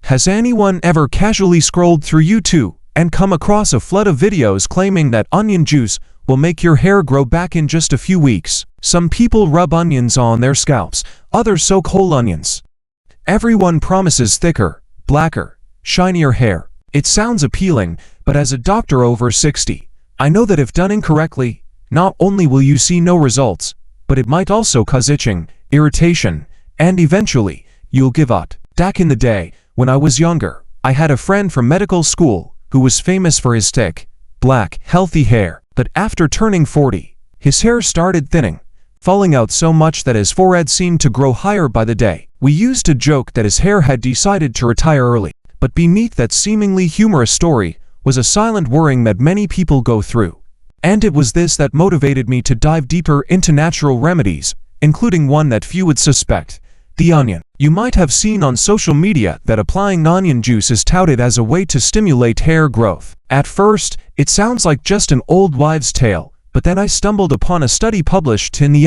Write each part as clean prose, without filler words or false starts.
Has anyone ever casually scrolled through YouTube and come across a flood of videos claiming that onion juice will make your hair grow back in just a few weeks? Some people rub onions on their scalps, others soak whole onions. Everyone promises thicker, blacker, shinier hair. It sounds appealing, but as a doctor over 60, I know that if done incorrectly, not only will you see no results, but it might also cause itching, irritation, and eventually, you'll give up. Back in the day, when I was younger, I had a friend from medical school who was famous for his thick, black, healthy hair. But after turning 40, his hair started thinning, falling out so much that his forehead seemed to grow higher by the day. We used to joke that his hair had decided to retire early. But beneath that seemingly humorous story was a silent worrying that many people go through. And it was this that motivated me to dive deeper into natural remedies, including one that few would suspect: the onion. You might have seen on social media that applying onion juice is touted as a way to stimulate hair growth. At first, it sounds like just an old wives' tale, but then I stumbled upon a study published in the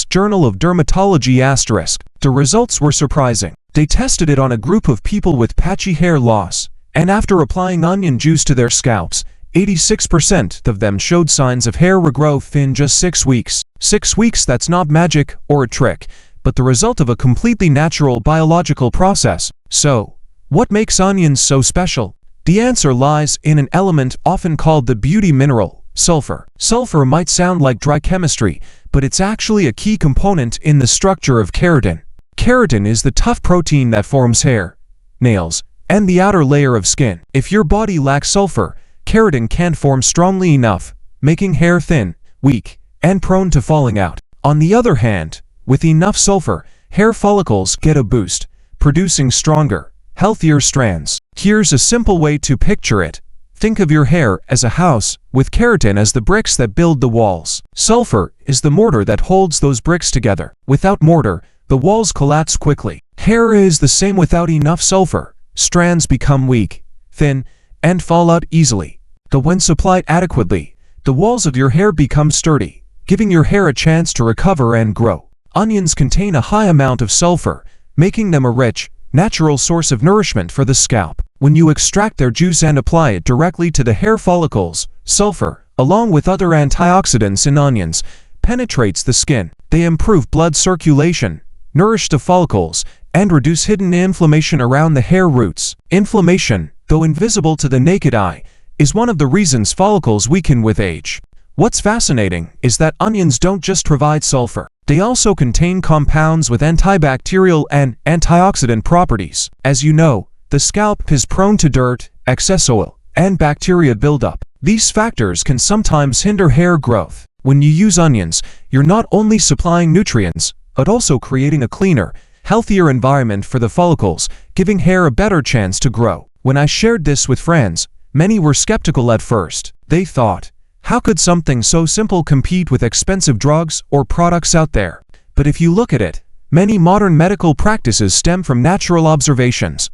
Journal of Dermatology *. The results were surprising. They tested it on a group of people with patchy hair loss, and after applying onion juice to their scalps, 86% of them showed signs of hair regrowth in just 6 weeks. 6 weeks, that's not magic or a trick, but the result of a completely natural biological process. So, what makes onions so special? The answer lies in an element often called the beauty mineral, sulfur. Sulfur might sound like dry chemistry, but it's actually a key component in the structure of keratin. Keratin is the tough protein that forms hair, nails, and the outer layer of skin. If your body lacks sulfur, keratin can't form strongly enough, making hair thin, weak, and prone to falling out. On the other hand, with enough sulfur, hair follicles get a boost, producing stronger, healthier strands. Here's a simple way to picture it. Think of your hair as a house, with keratin as the bricks that build the walls. Sulfur is the mortar that holds those bricks together. Without mortar, the walls collapse quickly. Hair is the same. Without enough sulfur, strands become weak, thin, and fall out easily. But when supplied adequately, the walls of your hair become sturdy, giving your hair a chance to recover and grow. Onions contain a high amount of sulfur, making them a rich, natural source of nourishment for the scalp. When you extract their juice and apply it directly to the hair follicles, sulfur, along with other antioxidants in onions, penetrates the skin. They improve blood circulation, nourish the follicles, and reduce hidden inflammation around the hair roots. Inflammation, though invisible to the naked eye, is one of the reasons follicles weaken with age. What's fascinating is that onions don't just provide sulfur. They also contain compounds with antibacterial and antioxidant properties. As you know, the scalp is prone to dirt, excess oil, and bacteria buildup. These factors can sometimes hinder hair growth. When you use onions, you're not only supplying nutrients, but also creating a cleaner, healthier environment for the follicles, giving hair a better chance to grow. When I shared this with friends, many were skeptical at first. They thought, how could something so simple compete with expensive drugs or products out there? But if you look at it, many modern medical practices stem from natural observations.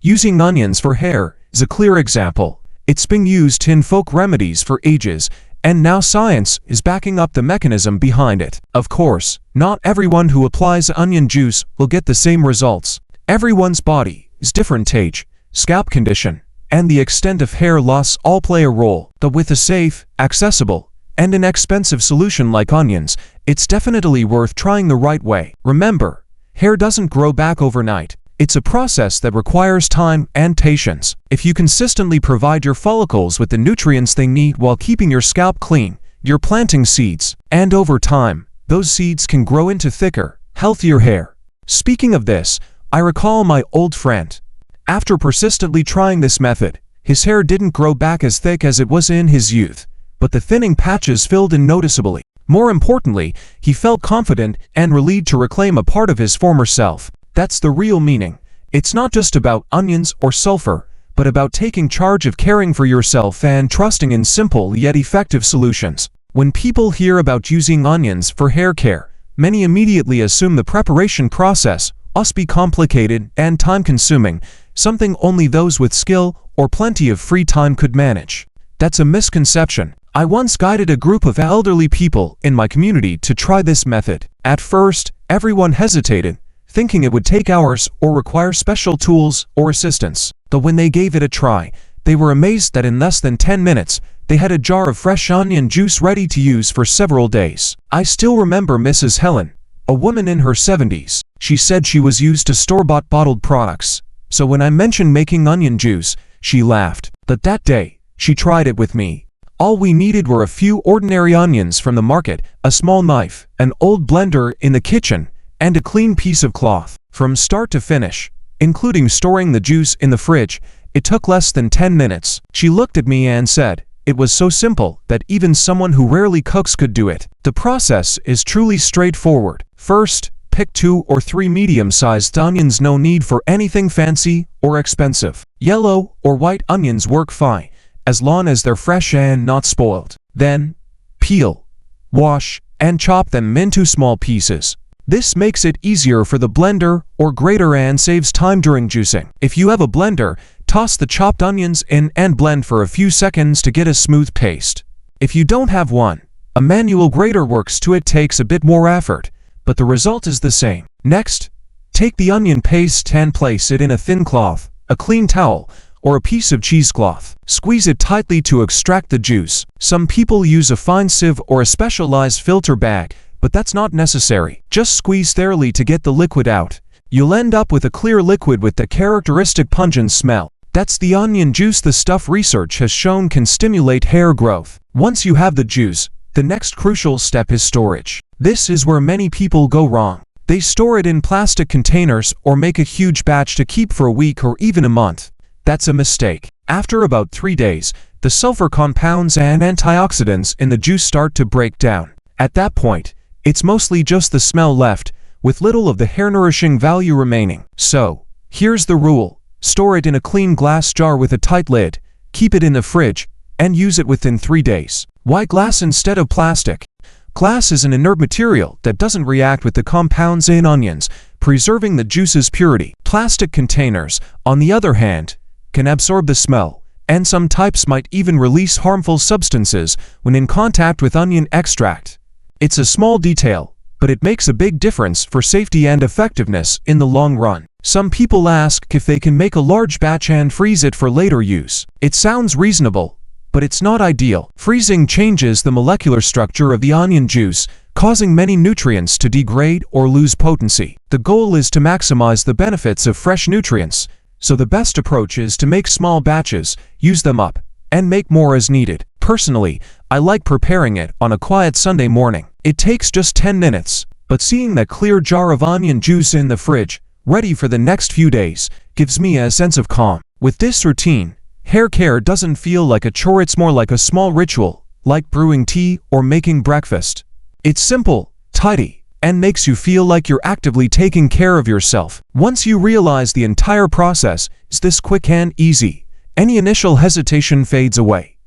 Using onions for hair is a clear example. It's been used in folk remedies for ages, and now science is backing up the mechanism behind it. Of course, not everyone who applies onion juice will get the same results. Everyone's body is different. Age, scalp condition, and the extent of hair loss all play a role. But with a safe, accessible, and inexpensive solution like onions, it's definitely worth trying the right way. Remember, hair doesn't grow back overnight. It's a process that requires time and patience. If you consistently provide your follicles with the nutrients they need while keeping your scalp clean, you're planting seeds. And over time, those seeds can grow into thicker, healthier hair. Speaking of this, I recall my old friend. After persistently trying this method, his hair didn't grow back as thick as it was in his youth, but the thinning patches filled in noticeably. More importantly, he felt confident and relieved to reclaim a part of his former self. That's the real meaning. It's not just about onions or sulfur, but about taking charge of caring for yourself and trusting in simple yet effective solutions. When people hear about using onions for hair care, many immediately assume the preparation process must be complicated and time-consuming, something only those with skill or plenty of free time could manage. That's a misconception. I once guided a group of elderly people in my community to try this method. At first, everyone hesitated, thinking it would take hours or require special tools or assistance. But when they gave it a try, they were amazed that in less than 10 minutes, they had a jar of fresh onion juice ready to use for several days. I still remember Mrs. Helen, a woman in her 70s. She said she was used to store-bought bottled products, so when I mentioned making onion juice, she laughed. But that day, she tried it with me. All we needed were a few ordinary onions from the market, a small knife, an old blender in the kitchen, and a clean piece of cloth. From start to finish, including storing the juice in the fridge, it took less than 10 minutes. She looked at me and said, "It was so simple that even someone who rarely cooks could do it." The process is truly straightforward. First, pick 2 or 3 medium-sized onions. No need for anything fancy or expensive. Yellow or white onions work fine, as long as they're fresh and not spoiled. Then, peel, wash, and chop them into small pieces. This makes it easier for the blender or grater and saves time during juicing. If you have a blender, toss the chopped onions in and blend for a few seconds to get a smooth paste. If you don't have one, a manual grater works too. It takes a bit more effort, but the result is the same. Next, take the onion paste and place it in a thin cloth, a clean towel, or a piece of cheesecloth. Squeeze it tightly to extract the juice. Some people use a fine sieve or a specialized filter bag, but that's not necessary. Just squeeze thoroughly to get the liquid out. You'll end up with a clear liquid with the characteristic pungent smell. That's the onion juice. The stuff research has shown can stimulate hair growth. Once you have the juice, the next crucial step is storage. This is where many people go wrong. They store it in plastic containers or make a huge batch to keep for a week or even a month. That's a mistake. After about 3 days, the sulfur compounds and antioxidants in the juice start to break down. At that point, it's mostly just the smell left, with little of the hair-nourishing value remaining. So, here's the rule. Store it in a clean glass jar with a tight lid, keep it in the fridge, and use it within 3 days. Why glass instead of plastic? Glass is an inert material that doesn't react with the compounds in onions, preserving the juice's purity. Plastic containers, on the other hand, can absorb the smell, and some types might even release harmful substances when in contact with onion extract. It's a small detail, but it makes a big difference for safety and effectiveness in the long run. Some people ask if they can make a large batch and freeze it for later use. It sounds reasonable, but it's not ideal. Freezing changes the molecular structure of the onion juice, causing many nutrients to degrade or lose potency. The goal is to maximize the benefits of fresh nutrients, so the best approach is to make small batches, use them up, and make more as needed. Personally, I like preparing it on a quiet Sunday morning. It takes just 10 minutes, but seeing that clear jar of onion juice in the fridge, ready for the next few days, gives me a sense of calm. With this routine, hair care doesn't feel like a chore. It's more like a small ritual, like brewing tea or making breakfast. It's simple, tidy, and makes you feel like you're actively taking care of yourself. Once you realize the entire process is this quick and easy, any initial hesitation fades away.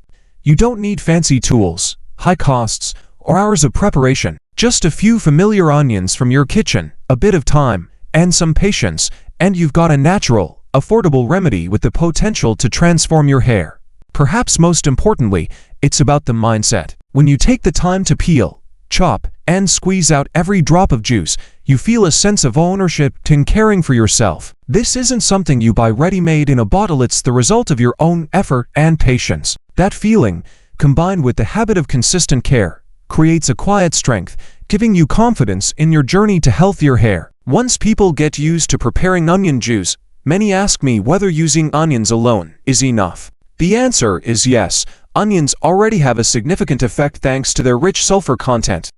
You don't need fancy tools, high costs, or hours of preparation. Just a few familiar onions from your kitchen, a bit of time, and some patience, and you've got a natural, affordable remedy with the potential to transform your hair. Perhaps most importantly, it's about the mindset. When you take the time to peel, chop, and squeeze out every drop of juice, you feel a sense of ownership in caring for yourself. This isn't something you buy ready-made in a bottle. It's the result of your own effort and patience. That feeling, combined with the habit of consistent care, creates a quiet strength, giving you confidence in your journey to healthier hair. Once people get used to preparing onion juice, many ask me whether using onions alone is enough. The answer is yes. Onions already have a significant effect thanks to their rich sulfur content.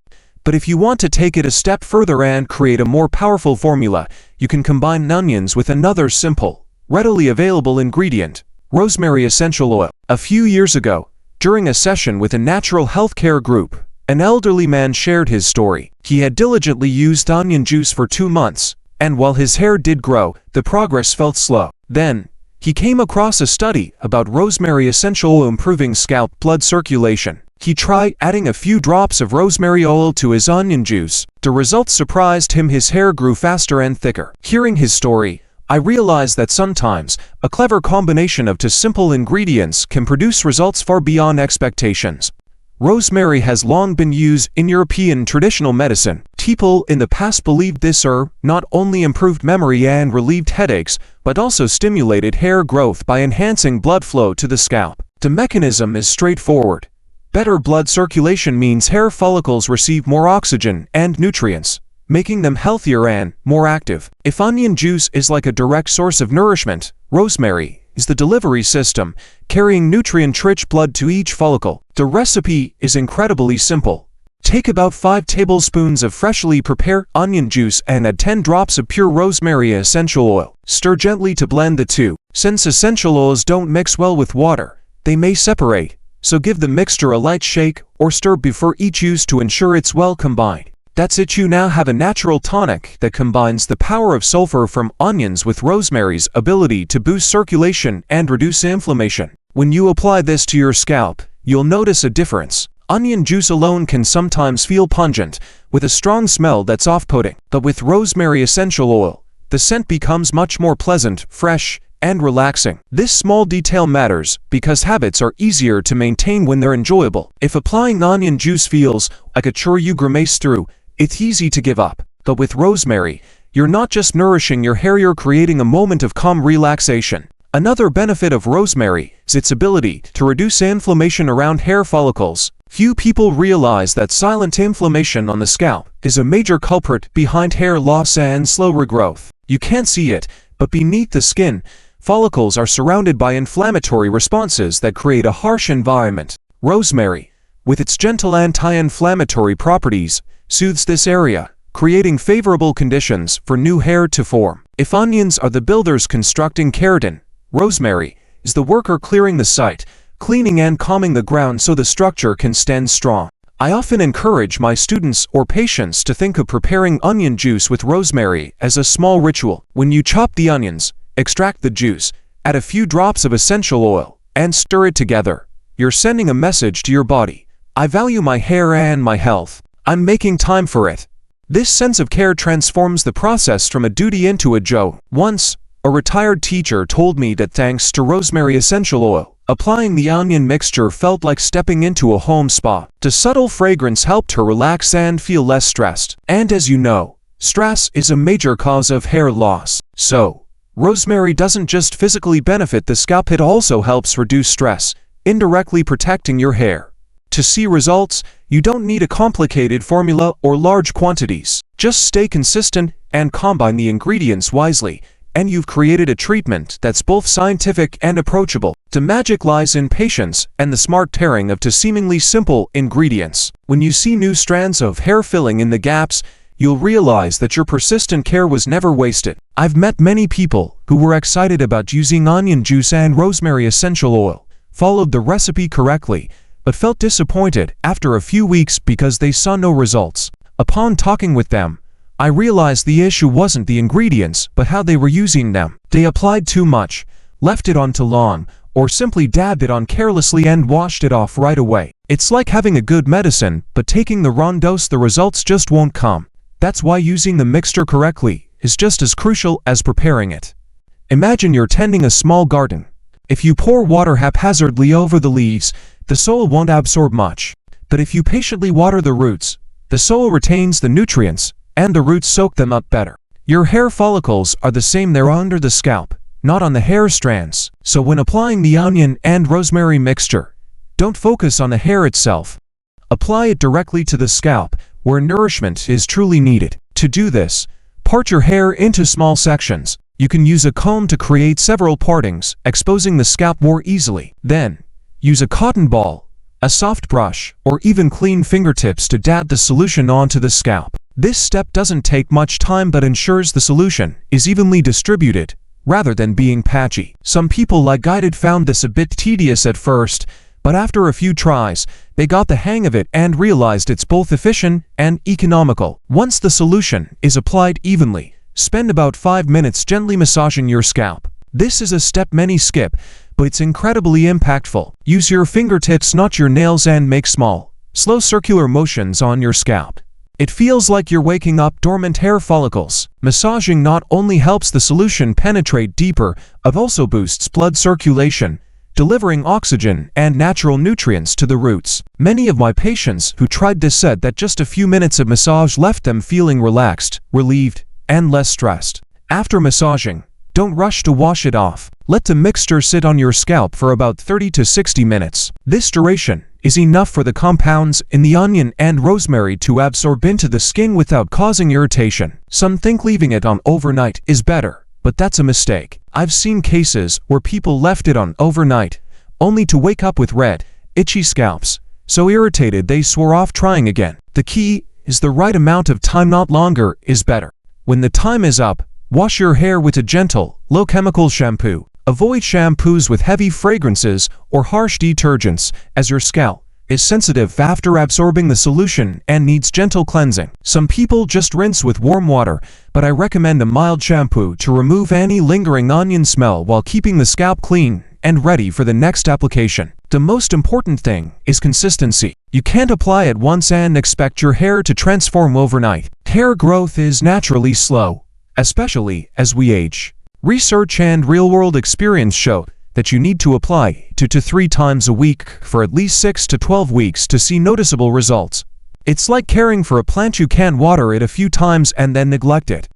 But if you want to take it a step further and create a more powerful formula, you can combine onions with another simple, readily available ingredient, rosemary essential oil. A few years ago, during a session with a natural healthcare group, an elderly man shared his story. He had diligently used onion juice for 2 months, and while his hair did grow, the progress felt slow. Then, he came across a study about rosemary essential oil improving scalp blood circulation. He tried adding a few drops of rosemary oil to his onion juice. The results surprised him. His hair grew faster and thicker. Hearing his story, I realized that sometimes a clever combination of two simple ingredients can produce results far beyond expectations. Rosemary has long been used in European traditional medicine. People in the past believed this herb not only improved memory and relieved headaches, but also stimulated hair growth by enhancing blood flow to the scalp. The mechanism is straightforward. Better blood circulation means hair follicles receive more oxygen and nutrients, making them healthier and more active. If onion juice is like a direct source of nourishment, rosemary is the delivery system, carrying nutrient-rich blood to each follicle. The recipe is incredibly simple. Take about 5 tablespoons of freshly prepared onion juice and add 10 drops of pure rosemary essential oil. Stir gently to blend the two. Since essential oils don't mix well with water, they may separate, so give the mixture a light shake or stir before each use to ensure it's well combined. That's it, you now have a natural tonic that combines the power of sulfur from onions with rosemary's ability to boost circulation and reduce inflammation. When you apply this to your scalp, you'll notice a difference. Onion juice alone can sometimes feel pungent, with a strong smell that's off-putting. But with rosemary essential oil, the scent becomes much more pleasant, fresh, and relaxing. This small detail matters because habits are easier to maintain when they're enjoyable. If applying onion juice feels like a chore you grimace through, it's easy to give up. But with rosemary, you're not just nourishing your hair, you're creating a moment of calm relaxation. Another benefit of rosemary is its ability to reduce inflammation around hair follicles. Few people realize that silent inflammation on the scalp is a major culprit behind hair loss and slow regrowth. You can't see it, but beneath the skin, follicles are surrounded by inflammatory responses that create a harsh environment. Rosemary, with its gentle anti-inflammatory properties, soothes this area, creating favorable conditions for new hair to form. If onions are the builders constructing keratin, rosemary is the worker clearing the site, cleaning and calming the ground so the structure can stand strong. I often encourage my students or patients to think of preparing onion juice with rosemary as a small ritual. When you chop the onions, extract the juice, add a few drops of essential oil, and stir it together. You're sending a message to your body. I value my hair and my health. I'm making time for it. This sense of care transforms the process from a duty into a joy. Once, a retired teacher told me that thanks to rosemary essential oil, applying the onion mixture felt like stepping into a home spa. The subtle fragrance helped her relax and feel less stressed. And as you know, stress is a major cause of hair loss. So, rosemary doesn't just physically benefit the scalp, it also helps reduce stress, indirectly protecting your hair. To see results, you don't need a complicated formula or large quantities. Just stay consistent and combine the ingredients wisely, and you've created a treatment that's both scientific and approachable. The magic lies in patience and the smart pairing of two seemingly simple ingredients. When you see new strands of hair filling in the gaps, you'll realize that your persistent care was never wasted. I've met many people who were excited about using onion juice and rosemary essential oil, followed the recipe correctly, but felt disappointed after a few weeks because they saw no results. Upon talking with them, I realized the issue wasn't the ingredients, but how they were using them. They applied too much, left it on too long, or simply dabbed it on carelessly and washed it off right away. It's like having a good medicine, but taking the wrong dose, the results just won't come. That's why using the mixture correctly is just as crucial as preparing it. Imagine you're tending a small garden. If you pour water haphazardly over the leaves, the soil won't absorb much. But if you patiently water the roots, the soil retains the nutrients, and the roots soak them up better. Your hair follicles are the same, they're under the scalp, not on the hair strands. So when applying the onion and rosemary mixture, don't focus on the hair itself. Apply it directly to the scalp, where nourishment is truly needed. To do this, part your hair into small sections. You can use a comb to create several partings, exposing the scalp more easily. Then, use a cotton ball, a soft brush, or even clean fingertips to dab the solution onto the scalp. This step doesn't take much time but ensures the solution is evenly distributed, rather than being patchy. Some people like guided found this a bit tedious at first, but after a few tries, they got the hang of it and realized it's both efficient and economical. Once the solution is applied evenly, spend about 5 minutes gently massaging your scalp. This is a step many skip, but it's incredibly impactful. Use your fingertips, not your nails, and make small, slow circular motions on your scalp. It feels like you're waking up dormant hair follicles. Massaging not only helps the solution penetrate deeper, it also boosts blood circulation, delivering oxygen and natural nutrients to the roots. Many of my patients who tried this said that just a few minutes of massage left them feeling relaxed, relieved, and less stressed. After massaging, don't rush to wash it off. Let the mixture sit on your scalp for about 30 to 60 minutes. This duration is enough for the compounds in the onion and rosemary to absorb into the skin without causing irritation. Some think leaving it on overnight is better, but that's a mistake. I've seen cases where people left it on overnight, only to wake up with red, itchy scalps, so irritated they swore off trying again. The key is the right amount of time, not longer is better. When the time is up, wash your hair with a gentle, low-chemical shampoo. Avoid shampoos with heavy fragrances or harsh detergents, as your scalp is sensitive after absorbing the solution and needs gentle cleansing. Some people just rinse with warm water, but I recommend a mild shampoo to remove any lingering onion smell while keeping the scalp clean and ready for the next application. The most important thing is consistency. You can't apply it once and expect your hair to transform overnight. Hair growth is naturally slow, especially as we age. Research and real-world experience show that you need to apply 2 to 3 times a week for at least 6 to 12 weeks to see noticeable results. It's like caring for a plant. You can't water it a few times and then neglect it.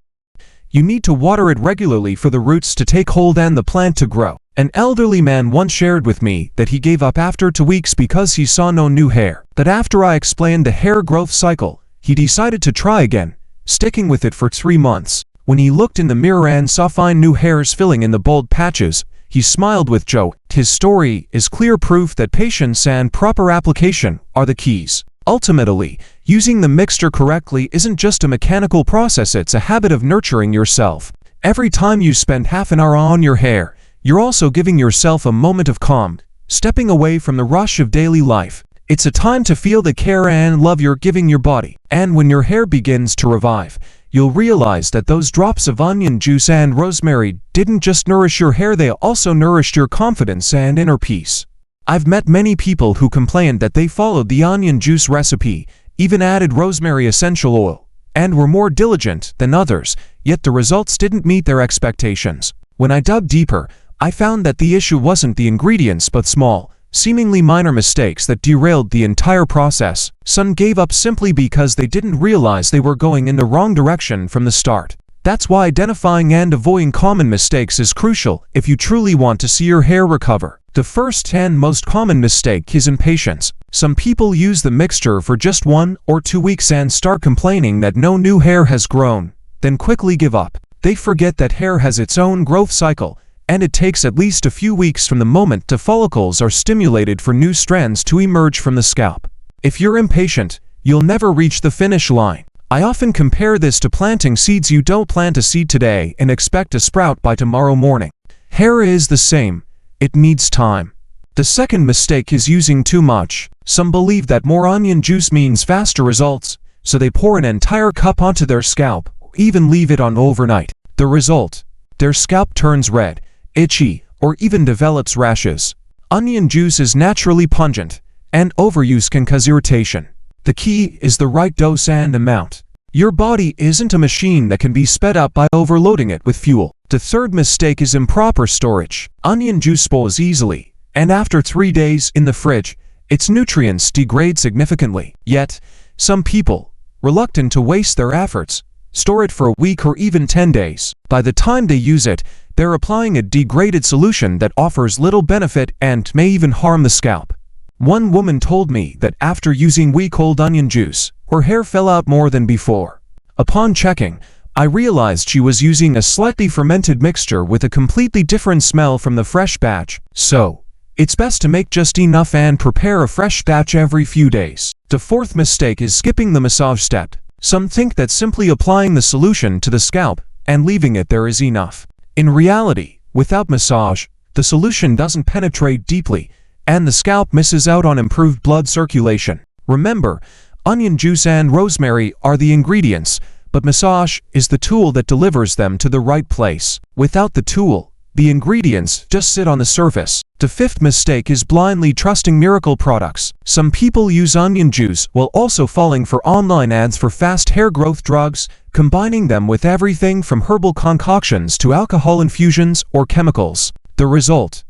You need to water it regularly for the roots to take hold and the plant to grow. An elderly man once shared with me that he gave up after 2 weeks because he saw no new hair. That after I explained the hair growth cycle, he decided to try again, sticking with it for 3 months. When he looked in the mirror and saw fine new hairs filling in the bald patches, he smiled with joy. His story is clear proof that patience and proper application are the keys. Ultimately, using the mixture correctly isn't just a mechanical process, it's a habit of nurturing yourself. Every time you spend half an hour on your hair, you're also giving yourself a moment of calm, stepping away from the rush of daily life. It's a time to feel the care and love you're giving your body. And when your hair begins to revive, you'll realize that those drops of onion juice and rosemary didn't just nourish your hair, they also nourished your confidence and inner peace. I've met many people who complained that they followed the onion juice recipe, even added rosemary essential oil, and were more diligent than others, yet the results didn't meet their expectations. When I dug deeper, I found that the issue wasn't the ingredients but small, seemingly minor mistakes that derailed the entire process. Some gave up simply because they didn't realize they were going in the wrong direction from the start. That's why identifying and avoiding common mistakes is crucial if you truly want to see your hair recover. The first and most common mistake is impatience. Some people use the mixture for just 1 or 2 weeks and start complaining that no new hair has grown, then quickly give up. They forget that hair has its own growth cycle, and it takes at least a few weeks from the moment the follicles are stimulated for new strands to emerge from the scalp. If you're impatient, you'll never reach the finish line. I often compare this to planting seeds. You don't plant a seed today and expect to sprout by tomorrow morning. Hair is the same. It needs time. The second mistake is using too much. Some believe that more onion juice means faster results, so they pour an entire cup onto their scalp, or even leave it on overnight. The result? Their scalp turns red, itchy, or even develops rashes. Onion juice is naturally pungent, and overuse can cause irritation. The key is the right dose and amount. Your body isn't a machine that can be sped up by overloading it with fuel. The third mistake is improper storage. Onion juice spoils easily, and after 3 days in the fridge, its nutrients degrade significantly. Yet, some people, reluctant to waste their efforts, store it for a week or even 10 days. By the time they use it, they're applying a degraded solution that offers little benefit and may even harm the scalp. One woman told me that after using week-old onion juice, her hair fell out more than before. Upon checking, I realized she was using a slightly fermented mixture with a completely different smell from the fresh batch. So, it's best to make just enough and prepare a fresh batch every few days. The fourth mistake is skipping the massage step. Some think that simply applying the solution to the scalp and leaving it there is enough. In reality, without massage, the solution doesn't penetrate deeply, and the scalp misses out on improved blood circulation. Remember, onion juice and rosemary are the ingredients, but massage is the tool that delivers them to the right place. Without the tool, the ingredients just sit on the surface. The fifth mistake is blindly trusting miracle products. Some people use onion juice while also falling for online ads for fast hair growth drugs, combining them with everything from herbal concoctions to alcohol infusions or chemicals. The result?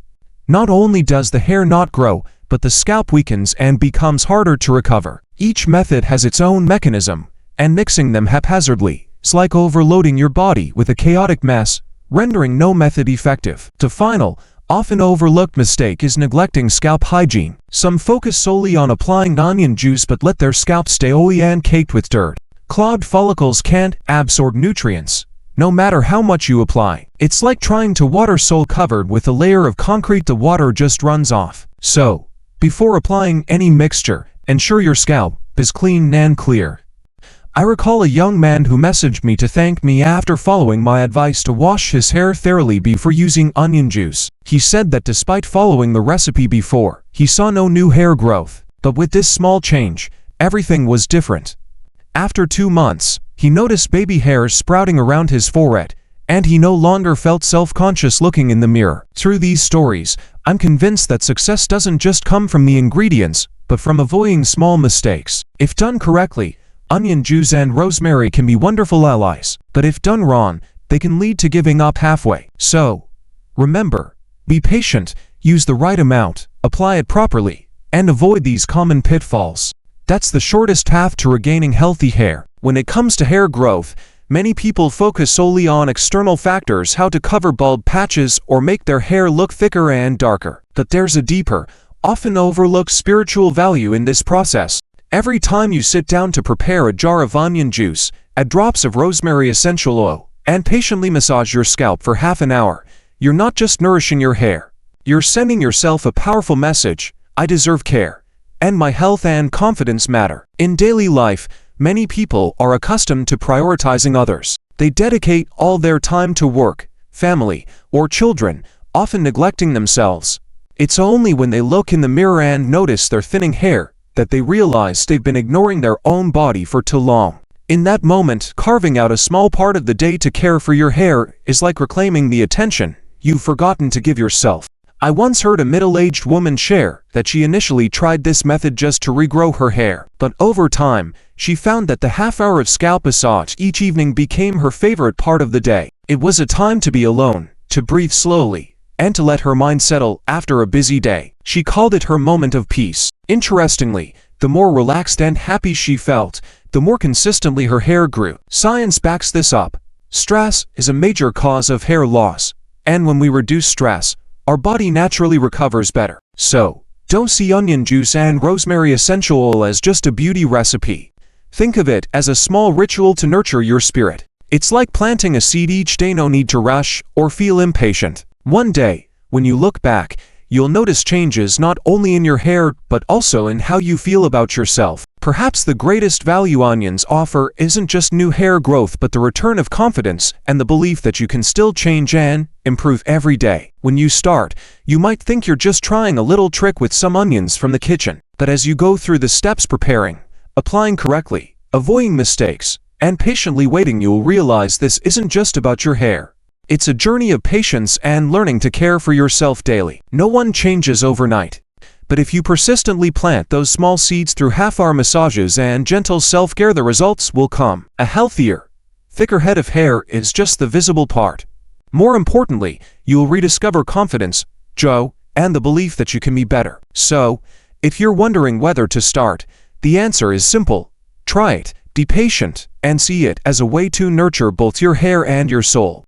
Not only does the hair not grow, but the scalp weakens and becomes harder to recover. Each method has its own mechanism, and mixing them haphazardly is like overloading your body with a chaotic mess, rendering no method effective. The final, often overlooked mistake is neglecting scalp hygiene. Some focus solely on applying onion juice but let their scalp stay oily and caked with dirt. Clogged follicles can't absorb nutrients, no matter how much you apply. It's like trying to water soil covered with a layer of concrete. The water just runs off. So, before applying any mixture, ensure your scalp is clean and clear. I recall a young man who messaged me to thank me after following my advice to wash his hair thoroughly before using onion juice. He said that despite following the recipe before, he saw no new hair growth. But with this small change, everything was different. After 2 months, he noticed baby hairs sprouting around his forehead, and he no longer felt self-conscious looking in the mirror. Through these stories, I'm convinced that success doesn't just come from the ingredients, but from avoiding small mistakes. If done correctly, onion juice and rosemary can be wonderful allies, but if done wrong, they can lead to giving up halfway. So, remember, be patient, use the right amount, apply it properly, and avoid these common pitfalls. That's the shortest path to regaining healthy hair. When it comes to hair growth, many people focus solely on external factors, how to cover bald patches or make their hair look thicker and darker. But there's a deeper, often overlooked spiritual value in this process. Every time you sit down to prepare a jar of onion juice, add drops of rosemary essential oil, and patiently massage your scalp for half an hour, you're not just nourishing your hair. You're sending yourself a powerful message: I deserve care, and my health and confidence matter. In daily life, many people are accustomed to prioritizing others. They dedicate all their time to work, family, or children, often neglecting themselves. It's only when they look in the mirror and notice their thinning hair that they realize they've been ignoring their own body for too long. In that moment, carving out a small part of the day to care for your hair is like reclaiming the attention you've forgotten to give yourself. I once heard a middle-aged woman share that she initially tried this method just to regrow her hair, but over time, she found that the half-hour of scalp massage each evening became her favorite part of the day. It was a time to be alone, to breathe slowly, and to let her mind settle after a busy day. She called it her moment of peace. Interestingly, the more relaxed and happy she felt, the more consistently her hair grew. Science backs this up. Stress is a major cause of hair loss, and when we reduce stress, our body naturally recovers better. So, don't see onion juice and rosemary essential oil as just a beauty recipe. Think of it as a small ritual to nurture your spirit. It's like planting a seed each day. No need to rush or feel impatient. One day, when you look back, you'll notice changes not only in your hair but also in how you feel about yourself. Perhaps the greatest value onions offer isn't just new hair growth but the return of confidence and the belief that you can still change and improve every day. When you start, you might think you're just trying a little trick with some onions from the kitchen. But as you go through the steps preparing, applying correctly, avoiding mistakes, and patiently waiting, you'll realize this isn't just about your hair. It's a journey of patience and learning to care for yourself daily. No one changes overnight. But if you persistently plant those small seeds through half-hour massages and gentle self-care, the results will come. A healthier, thicker head of hair is just the visible part. More importantly, you'll rediscover confidence, joy, and the belief that you can be better. So, if you're wondering whether to start, the answer is simple. Try it, be patient, and see it as a way to nurture both your hair and your soul.